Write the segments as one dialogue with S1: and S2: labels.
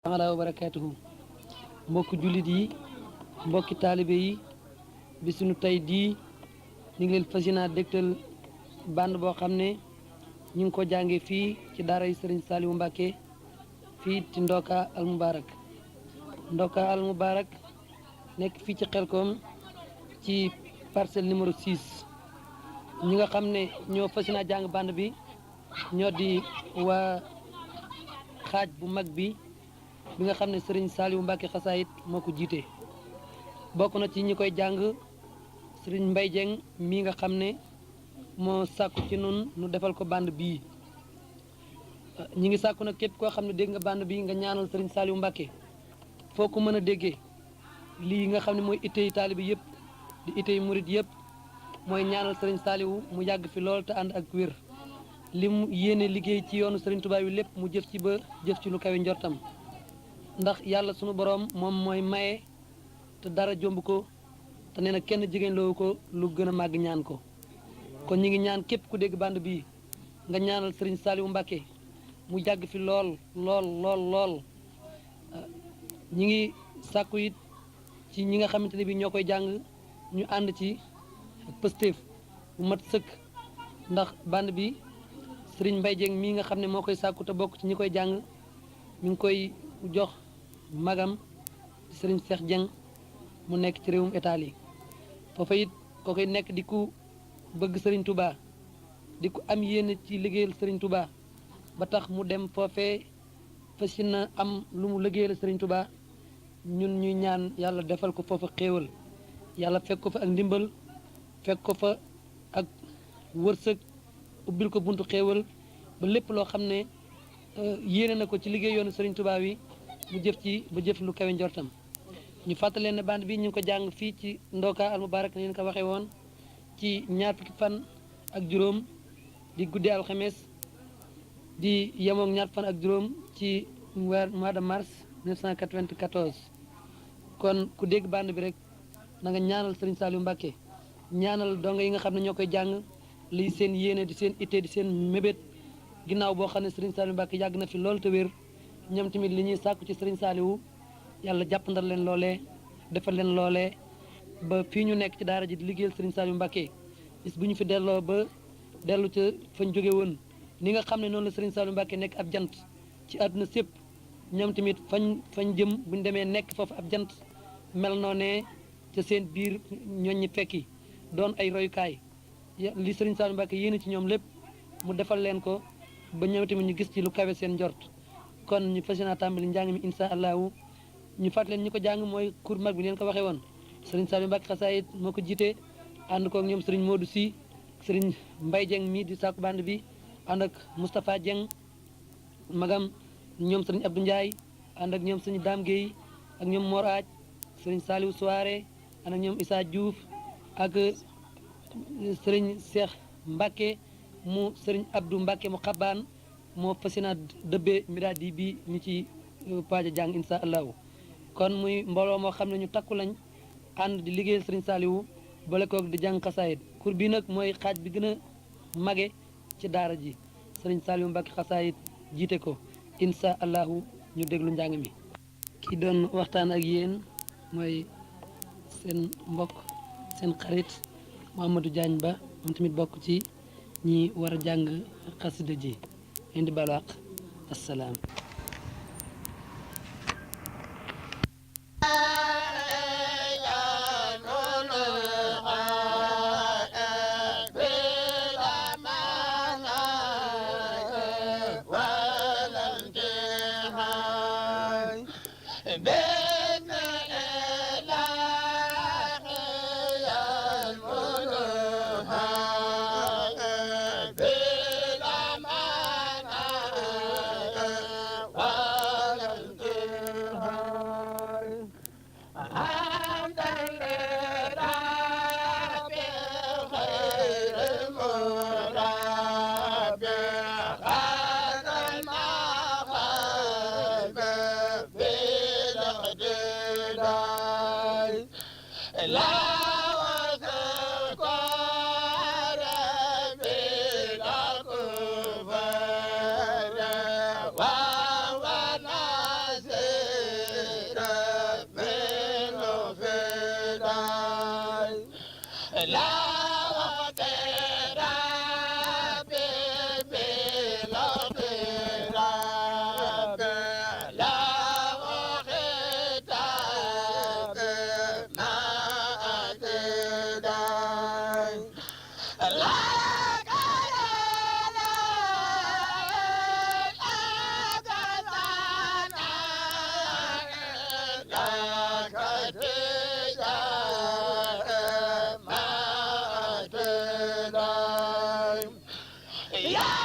S1: taala wa barakaatuhu mbokki jullit yi mbokki taalibe yi bi sunu tey dii ñu ngi leen fas yéene dégtal band boo xam ne ñu ngi ko jàngee fii ci daara yi Serigne Saliou Mbacké fii ci Ndoka al Mubarak. Ndoka al Mubarak nekk fii ci Xelkom ci parcelle numéro 6 ñi nga xam ne ñoo fas yéene jàng band bi ñoo di waa xaaj bu mag bi nga xam ne Serigne Saliou Mbacké xasaayit moo ko jiite. bokk na ci ñi koy jàng Serigne Mbaye Dieng mii nga xam ne moo sàkku ci nun nu defal ko band bii. ñi ngi sàkku nag képp koo xam ne dégg nga band bi nga ñaanal Serigne Saliou Mbacké foo ko mën a déggee lii nga xam ne mooy ittey taalibi yëpp di ittey murit yëpp mooy ñaanal Serigne Saliou mu yàgg fi lool te ànd ak wér li mu yéene liggéey ci yoonu Serigne Touba wi lépp mu jëf ci ba jëf ci lu kawe njortam ndax yàlla sunu boroom moom mooy maye te dara jomb ko te nee na kenn jigéen loowu ko lu gën a màgg ñaan ko. kon ñi ngi ñaan képp ku dégg band bii nga ñaanal Serigne Saliou Mbacké mu jàgg fi lool ñi ngi sàkku it ci ñi nga xamante ne bi ñoo koy jàng ñu ànd ci pëstéef bu mat sëkk ndax band bi Serigne Mbaye Dieng mii nga xam ne moo koy sàkku te bokk ci ñi koy jàng mi ngi koy jox magam Serigne Cheikh Dieng mu nekk ci réewum Italie foofa it koo koy nekk di ku bëgg Serigne Touba di ku am yéene ci liggéeyal Serigne Touba ba tax mu dem foofee fas na am lu mu liggéeyal Serigne Touba ñun ñuy ñaan yàlla defal ko foofa xéewal yàlla fekk ko fa ak ndimbal fekk ko fa ak wërsëg ubbil ko buntu xéewal ba lépp loo xam ne yéene na ko ci liggéey yoonu Serigne Touba wi mu jëf ci ba jëf lu kawe njortam. ñu fàttali leen ne band bi ñu ngi ko jàng fii ci Ndoka al Mubarak ni leen ko waxee woon ci ñaar fukki fan ak juróom di guddi alxames di yemook ñaar fan ak juróom ci mois de mars 1994. kon ku dégg band bi rek na nga ñaanal Serigne Saliou Mbacké ñaanal donga yi nga xam ne ñoo koy jàng liy seen yéene di seen ittee di seen mébét ginnaaw boo xam ne Serigne Saliou Mbacké yàgg na fi lool te wér ñoom tamit li ñuy sàkku ci Serigne Saliou yàlla jàppandal leen loolee defal leen loolee ba fii ñu nekk ci daara ji di liggéeyal Serigne Saliou Mbacké bis bu ñu fi delloo ba dellu ca fañ jóge woon ni nga xam ne noonu la Serigne Saliou Mbacké nekk ab jant ci àdduna sépp ñoom tamit fañ jëm bu ñu demee nekk foofu ab jant mel noo ne ca seen biir ñooñ ñi fekki doon ay royukaay li Serigne Saliou Mbacké yéene ci ñoom lépp mu defal leen ko ba ñoom tamit ñu gis ci lu kawe seen njort. kon ñu fas yéene tàmbali njàng mi insha allahu ñu fàttali leen ñi ko jàng mooy kur mag bi leen ko waxee woon Serigne Saliou Mbacké xasaayit moo ko jiite ànd kook ñoom Serigne Modou Sy Serigne Mbaye Dieng mii di sàkku band bi ànd ak Moustapha Dieng magam ñoom Serigne Abdou Ndiaye ànd ak ñoom Serigne Dame Gueye ak ñoom Mor Aaj Serigne Saliou Souare ànd ak ñoom Issa Diouf ak Serigne Cheikh Mbacké mu Serigne Abdou Mbacké mu xabaan moo fas yéene dëbbee miraadi bi ñu ci paaja jàng insha allahu. kon muy mbooloo moo xam ne ñu takku lañ ànd di liggéeyal Serigne Saliou boole koog di jàng xasaayit kur bi nag mooy xaaj bi gën a mage ci daara ji Serigne Saliou Mbacké xasaayit jiite ko insha allahu ñu déglu njàng mi. ki doon waxtaan ak yéen mooy seen mbokk seen xarit Mouhamadou Diagne Ba moom tamit bokk ci ñi war a jàng xasida ji indi balaq assalaam.
S2: Wow, wow, wow, لا وقت ربي بلا ربي لا وقت ما أتدعي لا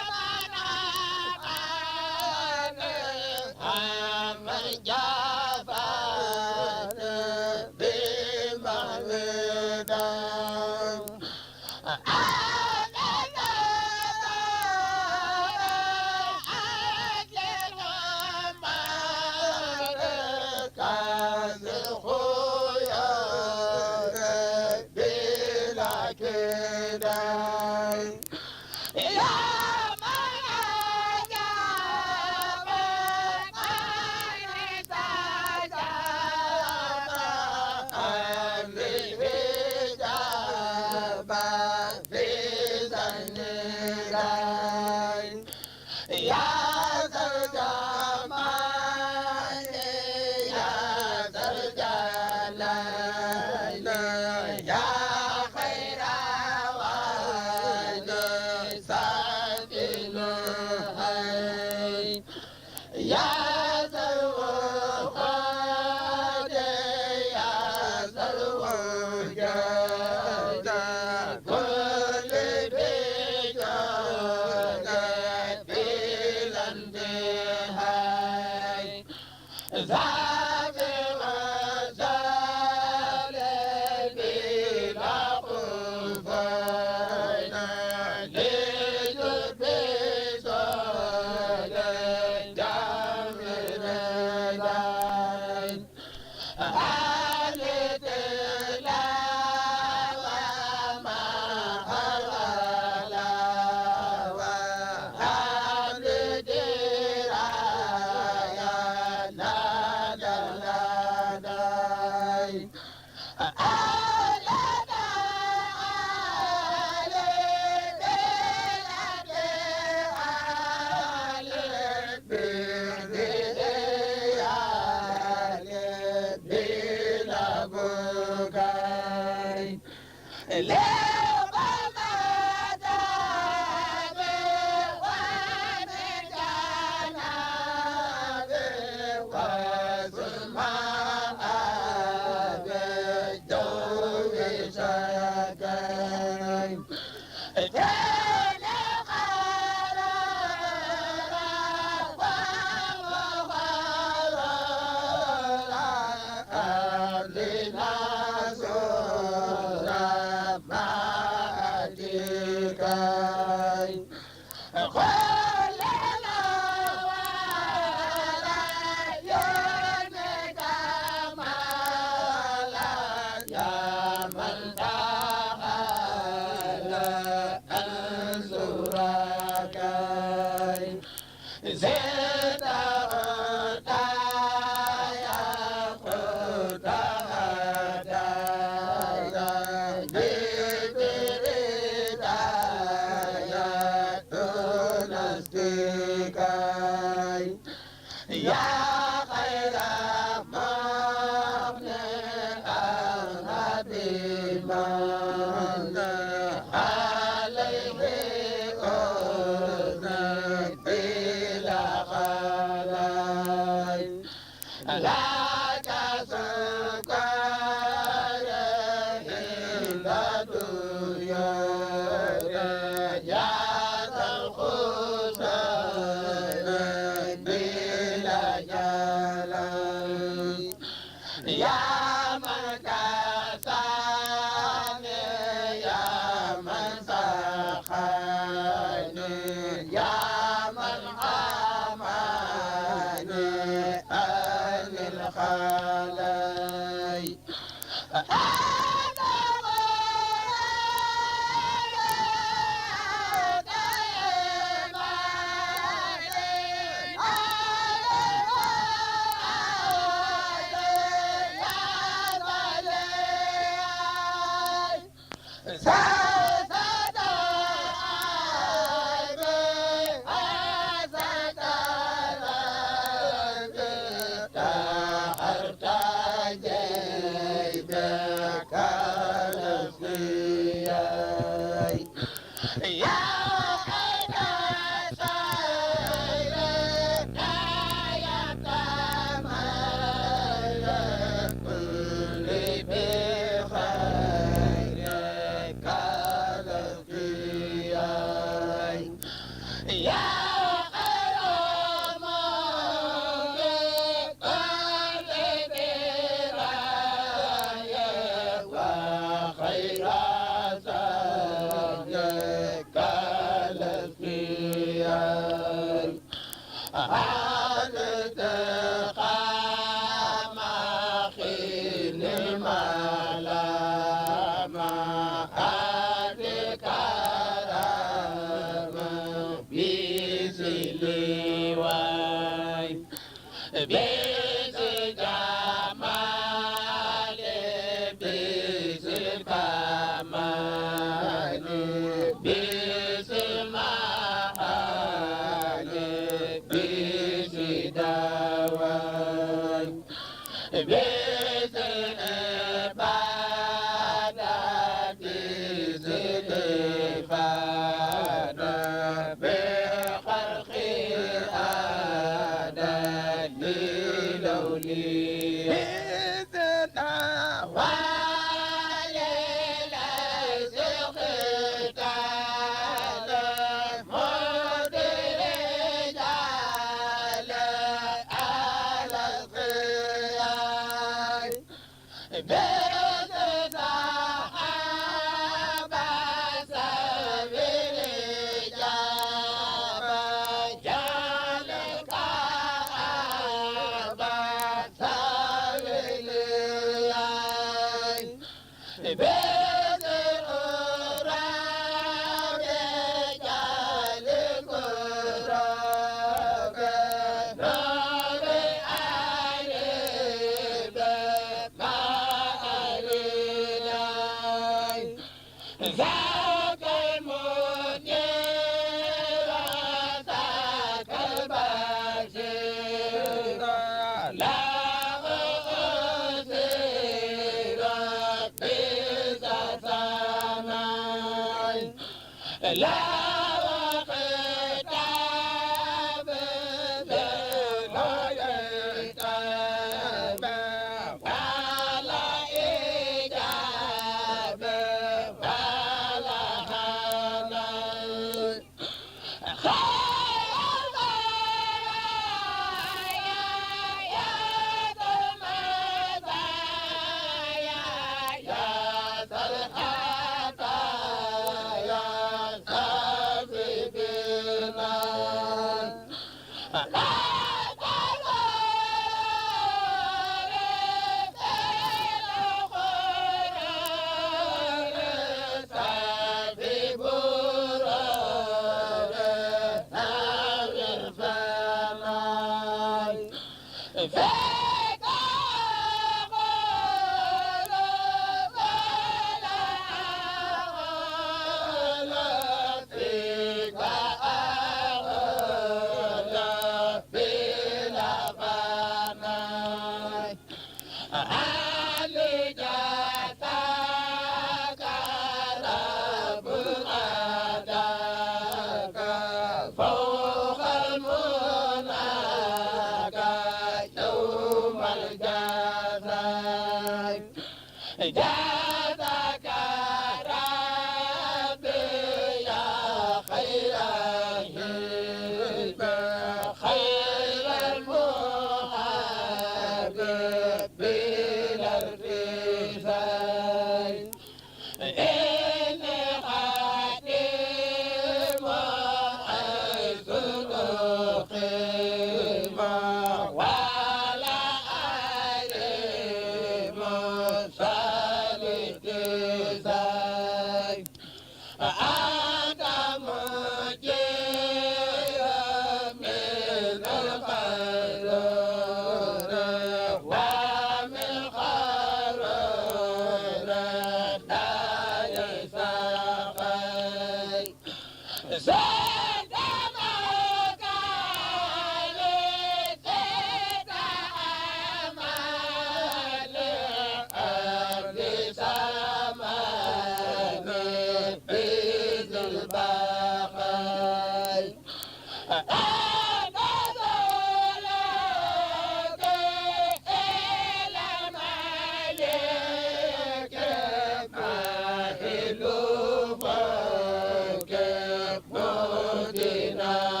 S2: Dina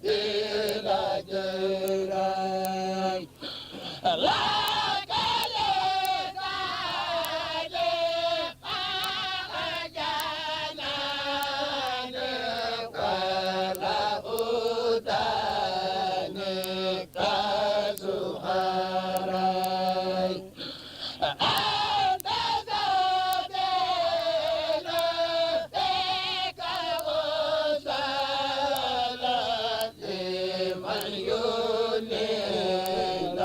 S2: بلا جراي لك لسان جنان ولا أدان كسهراي أنت زودين فيك وصلت لمن ينيل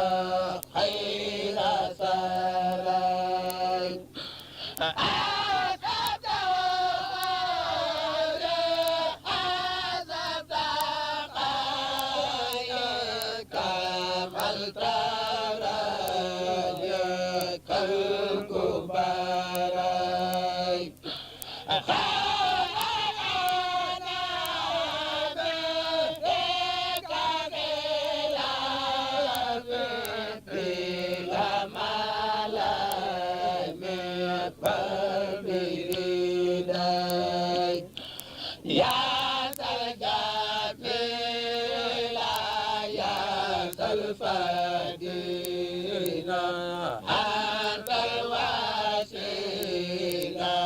S2: خير سراي أنت زودين حسب دقائق كملت رايك الكبراي خيرنا بك بلا ملام فبرداي يا سجميل يا سلفدينا أنت الوسيلة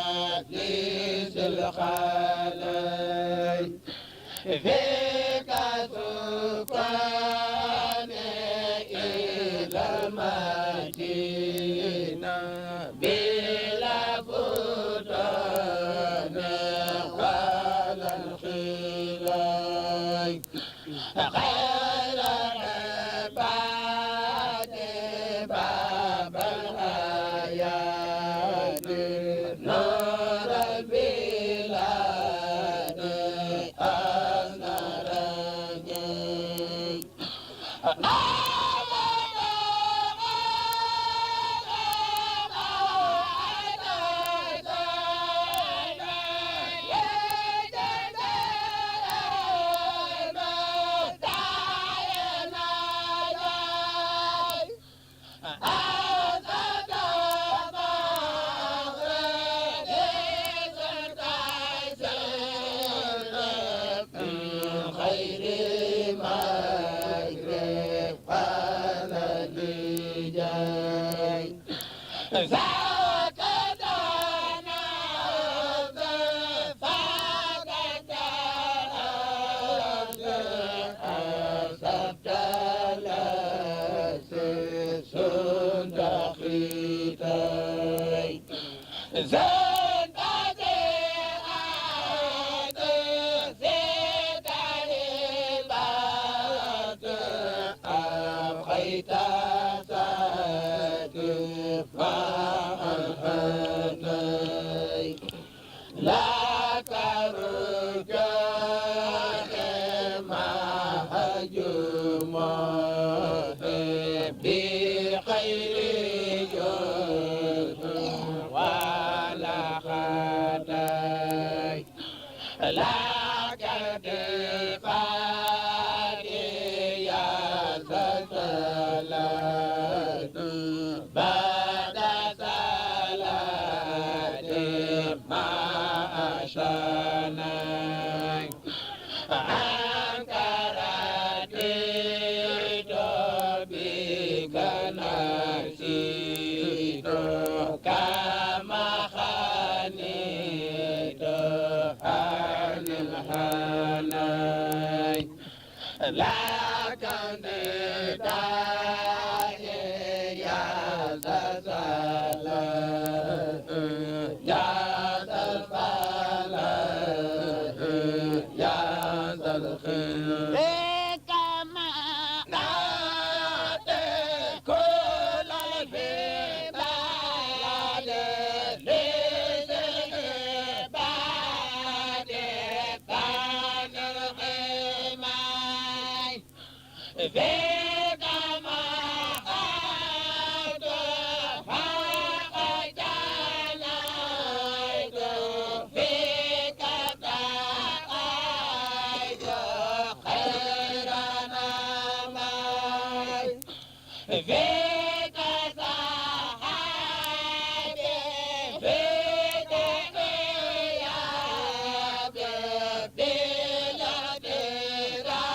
S2: للخلاي فيك سكان إلى المدينة بلا فتان ولا انخلاي خير العباد باب الحياة نور البلاد أنرني خير ما يجري على الجاي فقدنا فقدنا أسبت لسس دخيتي زند أبقيت فأنهتي لا ترجع ما هجمه بخير جود ولا خطاي لا كتفاني يا سلام بعد صلاة ما أشاني أنكرت بك نسيت كما خانيت عن الهناي لكن داعي يا سلام يا سلام يا سلام كما نادي كل العباد للعباد كان الغماي فيك ما خاد فقد جنيت فيك تقيت خير نماي فيك صحابي فيك غيابي بلا درا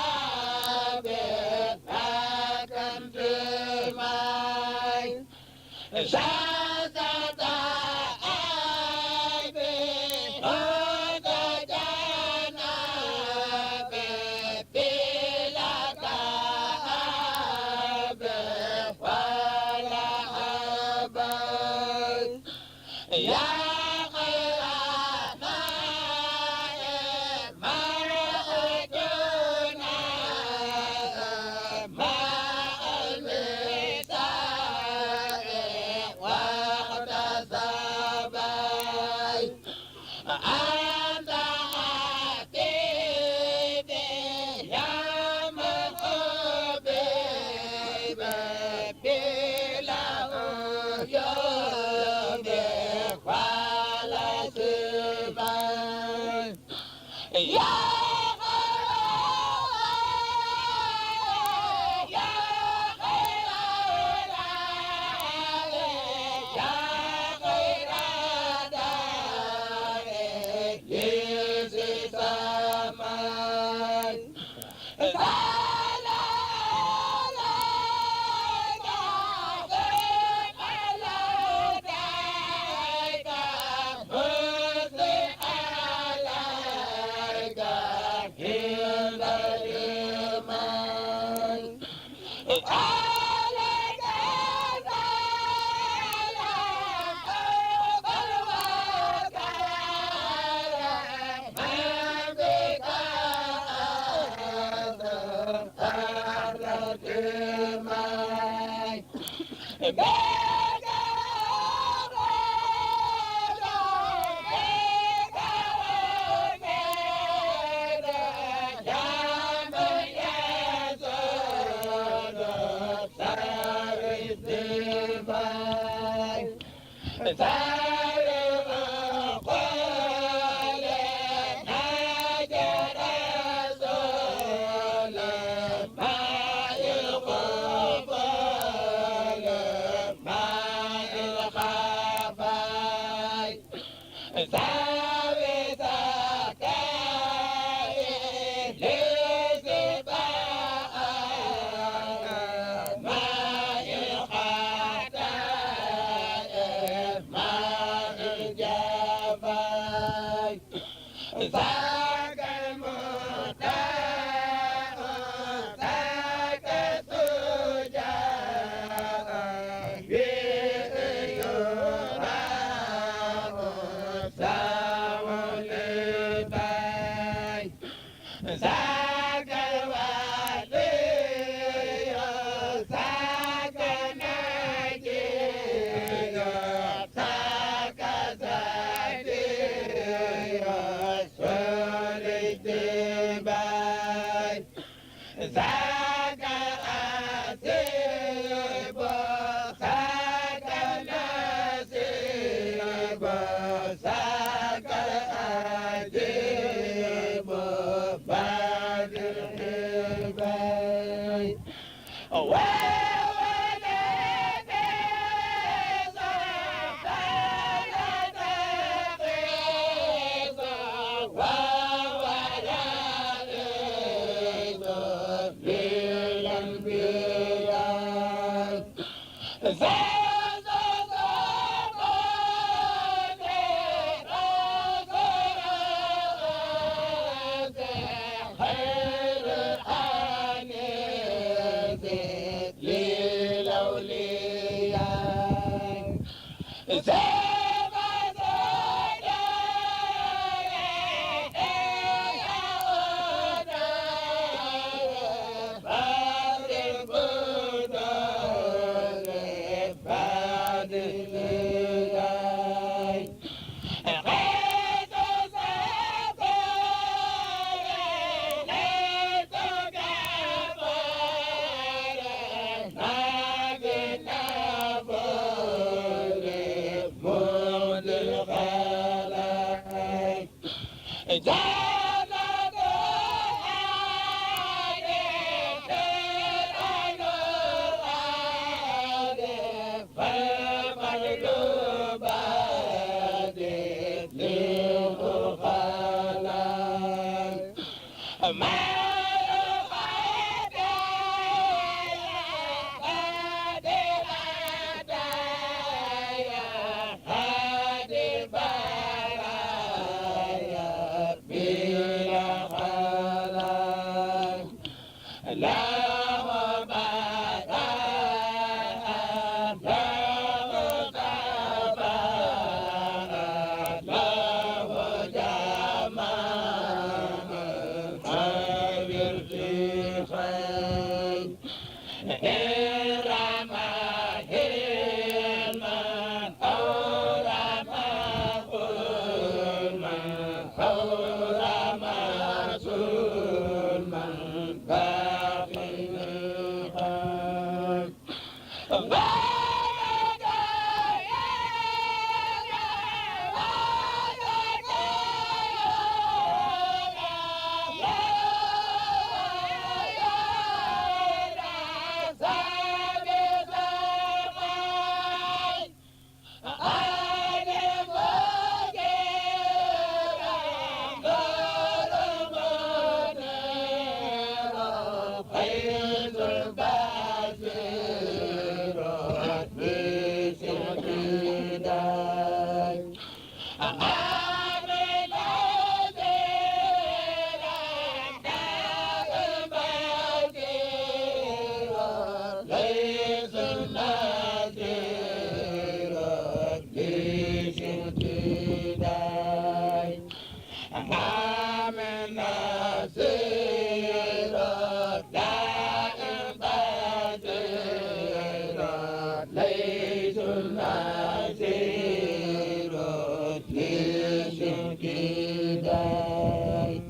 S2: More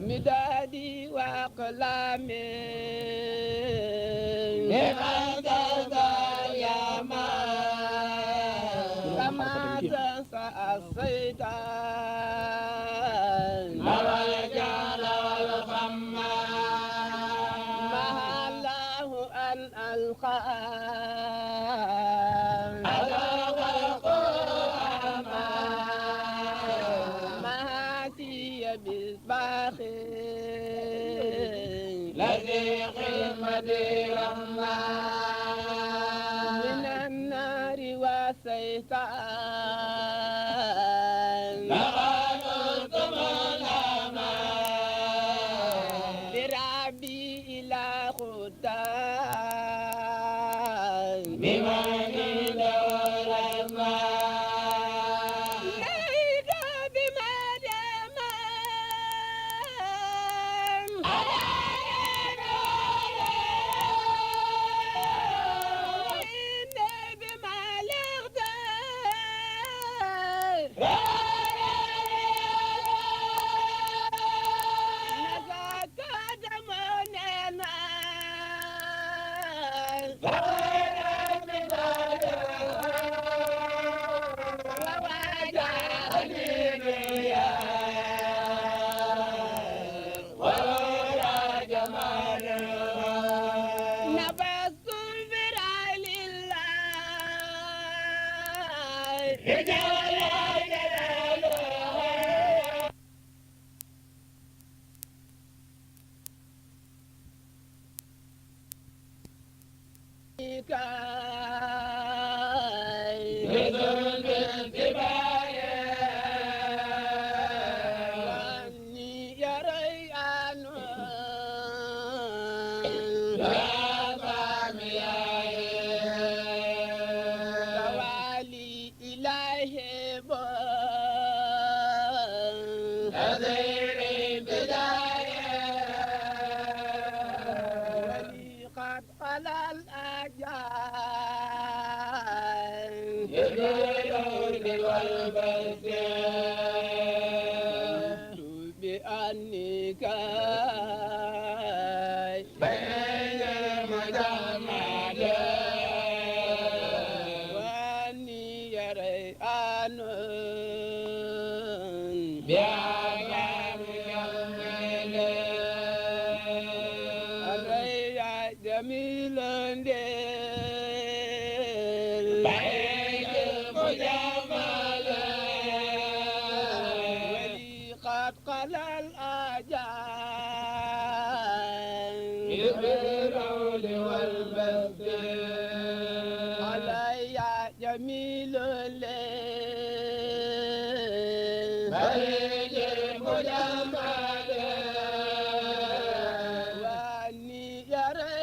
S3: مدادي وأقلامي كما تنسى الشيطان مع الله أن ألقى مهاتي بالباخي
S2: الذي خدمة
S3: من النار والشيطان بربي إلى خدام
S2: بمن دور
S3: ليس بما دام إني بما لغتان نساك دموننا نبذت الفرع لله وأني يري توالي إلهي ولي قد خلا الأجال بأني كاي وأني يري علي جميل ولي قد قل الأجال علي جميل وأني يرى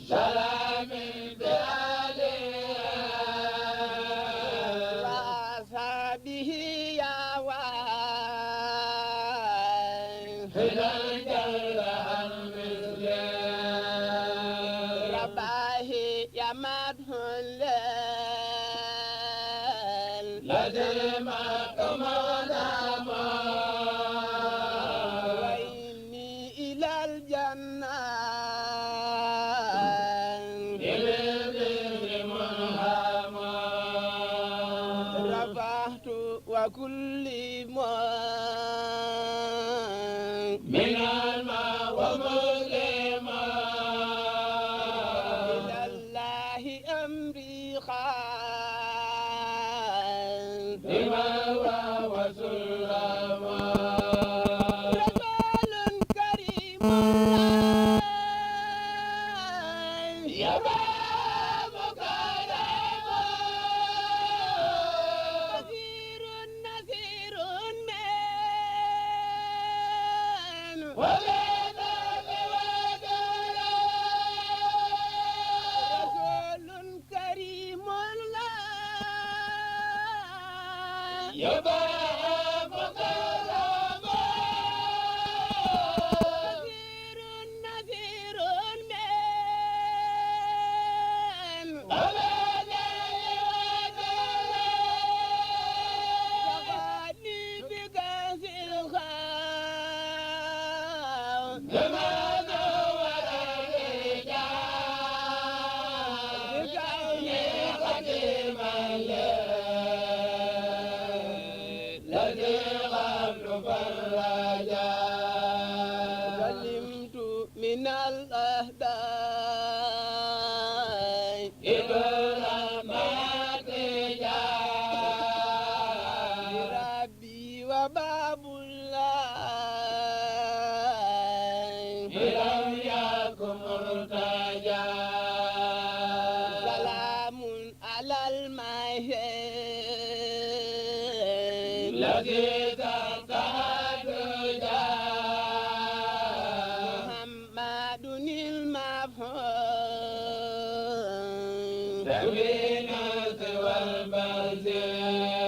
S2: سلام بآله
S3: وأصحابه يا
S2: إلى الجل عن مثله
S3: رباه يا مدح
S2: لازم كما
S3: وإني إلى الجنة رفعت وكل
S2: من الماء ومسلما
S3: إلى الله أمري خان
S2: بما وسلما
S3: رسول كريم
S2: يا باب كريم
S3: نذير نذير من
S2: وبيدك
S3: رسول كريم لا
S2: يا باب كريم
S3: نذير نذير من فقالي بكاس الخام سلمت من الأهداء ربي وباب الله سلام على المهين محمد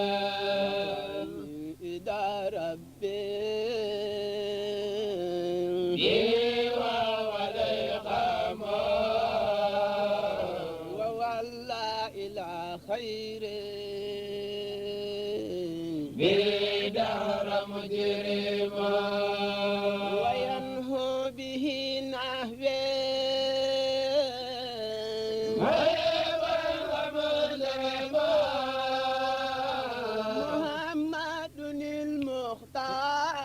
S3: المفهوم إذا ربي ووالله إلى خير
S2: بدهر مجرما
S3: وينهو به نحوه محمد المختار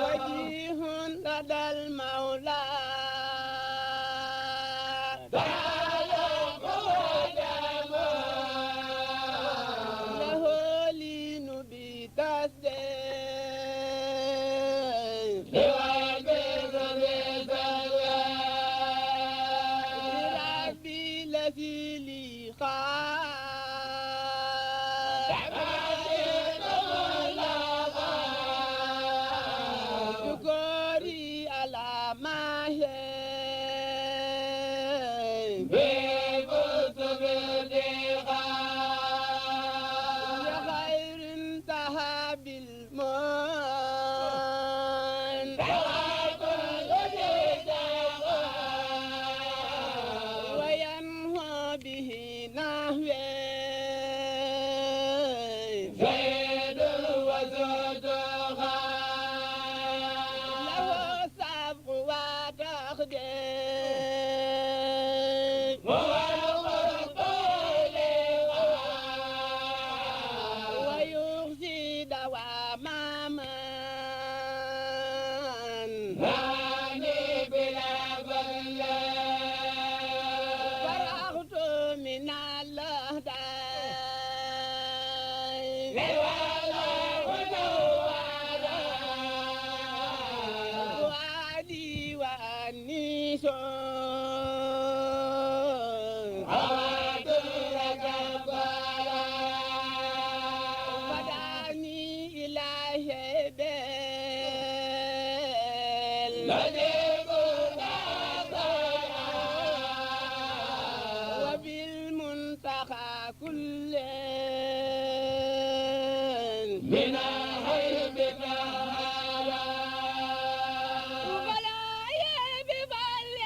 S3: وجيه لدى المولى له لين بتصديق ربي الذي لي شكري على ما هي لخير انتهى بالمن وينهى به نحوه له سبق وتقدير ويغشي دوام وبالمنتخى كل
S2: من الحي بفعلا
S3: ولا يبفل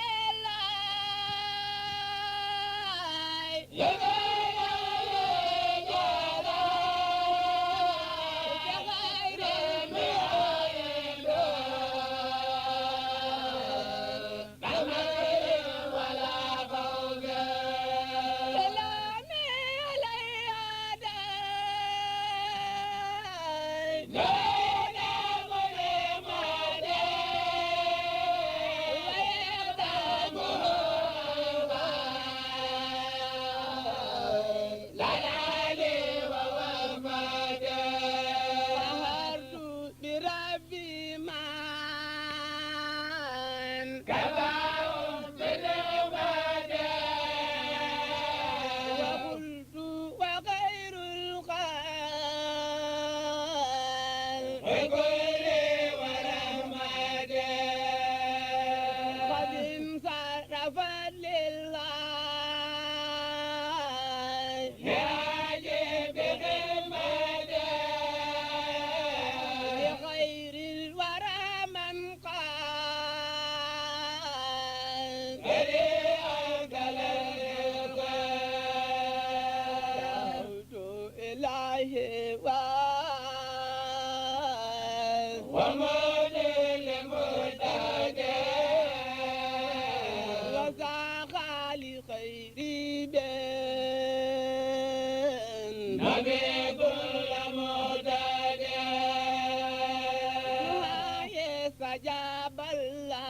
S3: الله استجاب الله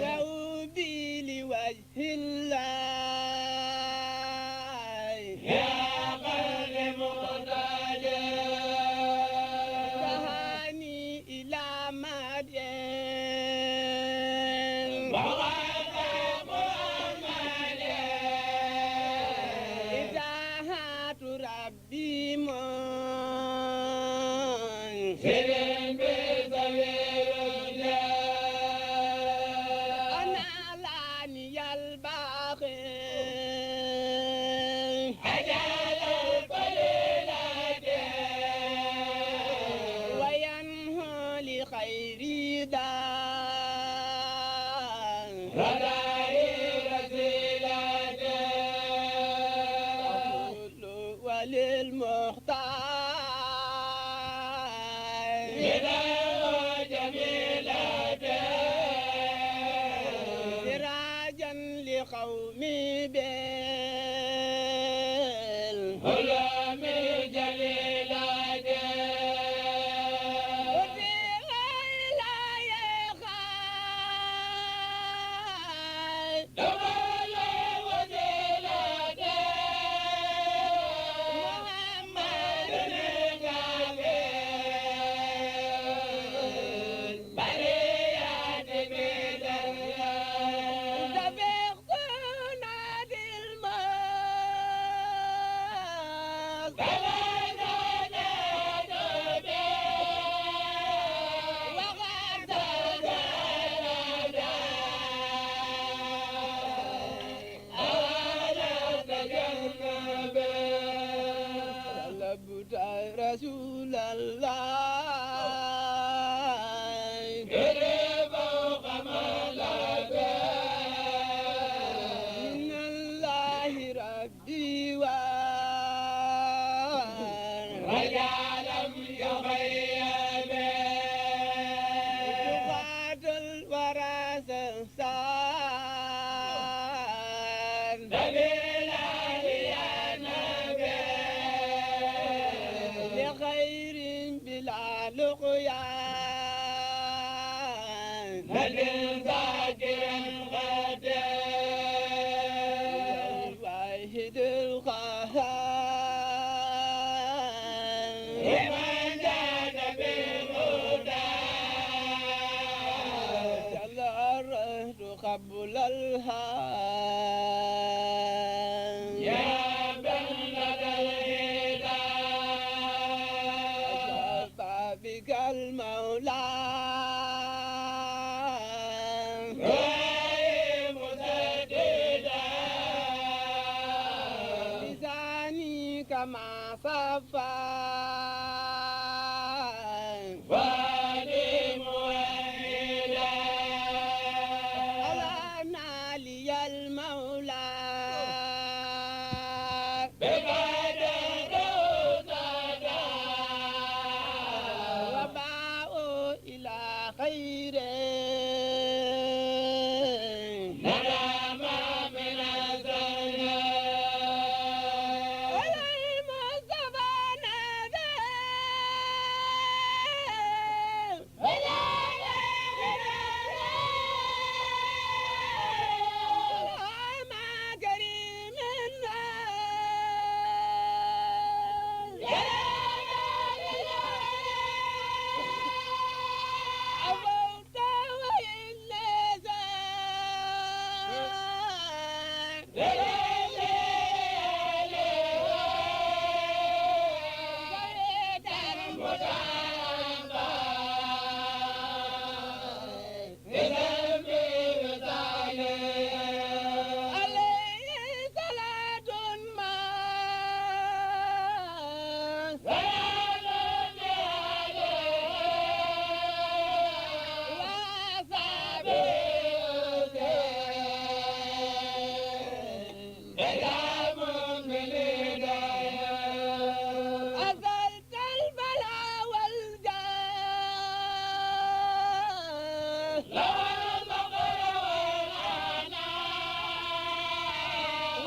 S3: وأوبي لوجه الله دهاني إلى مدين إداهات ربي من أنا لاني الباقي وينهى لخيري دار أقول وللمختار سراجا لقومي بال رسول الله من الله ربي وتقاد الوراث الصار لخير بلا لقيان الواحد القهار تلارت قبل الهام ما صفى
S2: وادي موحدا
S3: ألانا لي المولى
S2: بقدر هدى
S3: وباء إلى خير
S2: ندم من الزنا
S3: المصطفى نادى ما كريم عفوت وإلا عليه صلاة ما أزلت البلاء والجاه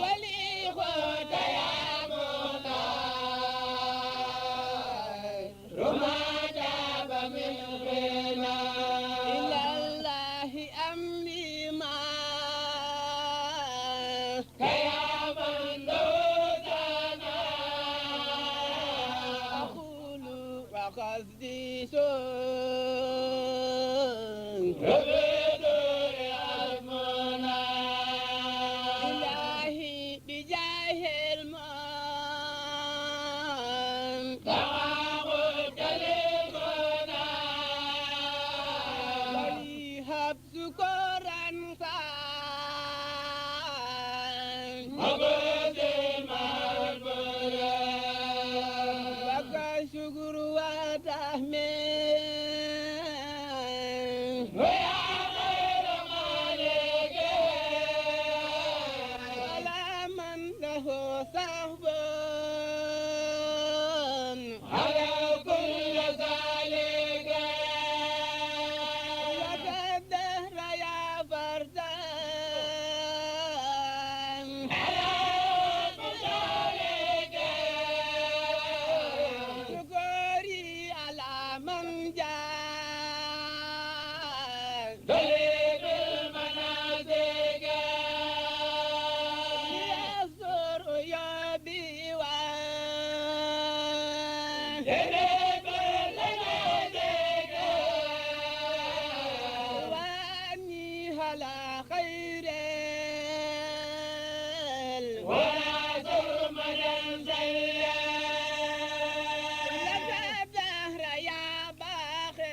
S3: ولي خد يا إلى الله أمني ما أقول وقصدي إلهي بجاه المن ولي هب سكرا وكشكر وتحميد ولا من له صحب لك الدهر يا فردان شكري على من جاء يسر يدي واني هلا خير لك الدهر يا باخر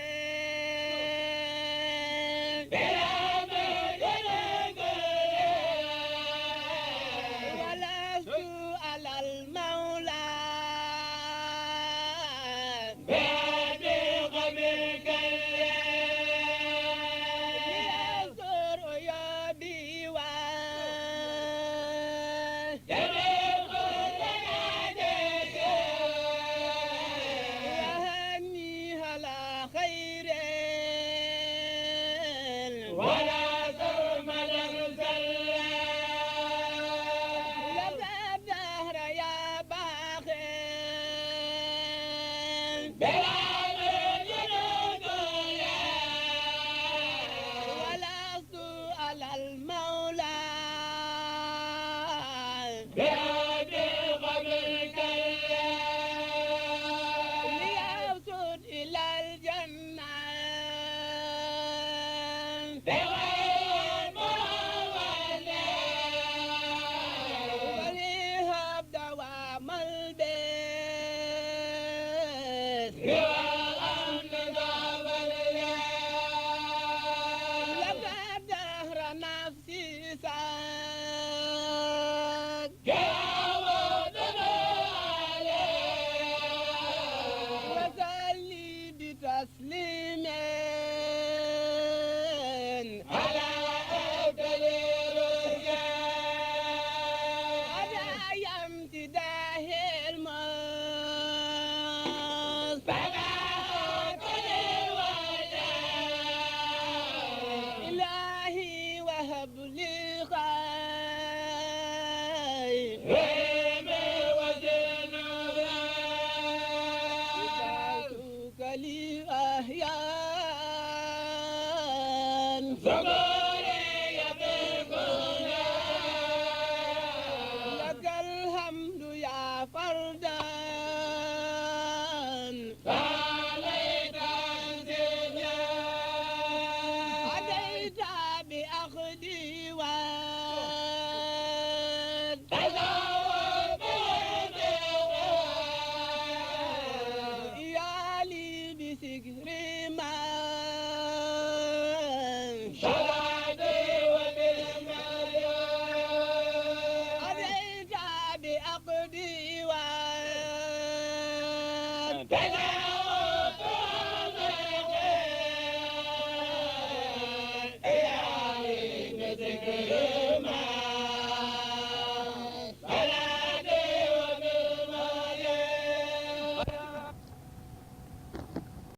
S3: ولست على المولى يسر يدي وهني هلا خير لك الدهر يا باخر ولست على المولى ليبسط إلى الجنة وليهب دوام البيت لقد دهر نفسي ساد
S2: صلاتي وبالمدينة
S3: أتيت بأقدي
S2: تجعل